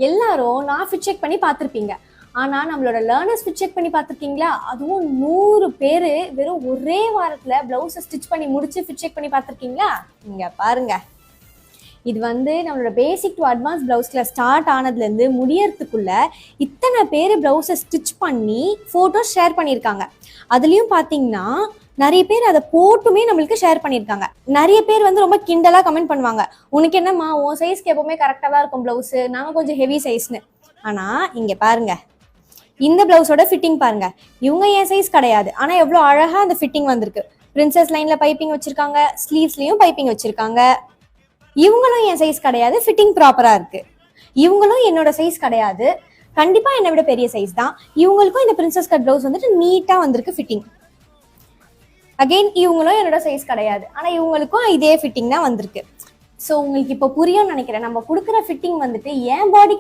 எல்லாரும் நான் fit check பண்ணி பார்த்துருப்பீங்க. ஆனா நம்மளோட லேர்னர்ஸ் ஃபிட் செக் பண்ணி பார்த்துருக்கீங்களா? அதுவும் 100 பேரு வெறும் ஒரே வாரத்துல பிளவுஸை ஸ்டிச் பண்ணி முடிச்சு ஃபிட் செக் பண்ணி பார்த்துருக்கீங்களா? இங்க பாருங்க, இது நம்மளோட பேசிக் டு அட்வான்ஸ் பிளவுஸ்ல ஸ்டார்ட் ஆனதுலேருந்து முடியறதுக்குள்ள இத்தனை பேர் பிளவுஸை ஸ்டிச் பண்ணி ஃபோட்டோஸ் ஷேர் பண்ணியிருக்காங்க. அதுலேயும் பார்த்தீங்கன்னா நிறைய பேர் அதை போட்டுமே நம்மளுக்கு ஷேர் பண்ணியிருக்காங்க. நிறைய பேர் ரொம்ப கிண்டலாக கமெண்ட் பண்ணுவாங்க, உனக்கு என்னம்மா உன் சைஸ்க்கு எப்பவுமே கரெக்டாக தான் இருக்கும் பிளவுஸு, நாங்கள் கொஞ்சம் ஹெவி சைஸ்னு. ஆனால் இங்கே பாருங்க, இந்த பிளவுஸோட ஃபிட்டிங் பாருங்க. இவங்க என் சைஸ் கிடையாது, ஆனால் எவ்வளோ அழகாக அந்த ஃபிட்டிங் வந்திருக்கு. பிரின்சஸ் லைன்ல பைப்பிங் வச்சிருக்காங்க, ஸ்லீவ்ஸ்லையும் பைப்பிங் வச்சிருக்காங்க. இவங்களும் என் சைஸ் கிடையாது, ஃபிட்டிங் ப்ராப்பரா இருக்கு. இவங்களும் என்னோட சைஸ் கிடையாது, கண்டிப்பா என்னை விட பெரிய சைஸ் தான். இவங்களுக்கும் இந்த பிரின்சஸ் கட் பிளவுஸ் நீட்டா வந்திருக்கு ஃபிட்டிங். அகெயின் இவங்களும் என்னோட சைஸ் கிடையாது, ஆனா இவங்களுக்கும் இதே ஃபிட்டிங் தான் வந்திருக்கு. ஸோ உங்களுக்கு இப்போ புரியும்னு நினைக்கிறேன். நம்ம கொடுக்குற ஃபிட்டிங் என் பாடிக்கு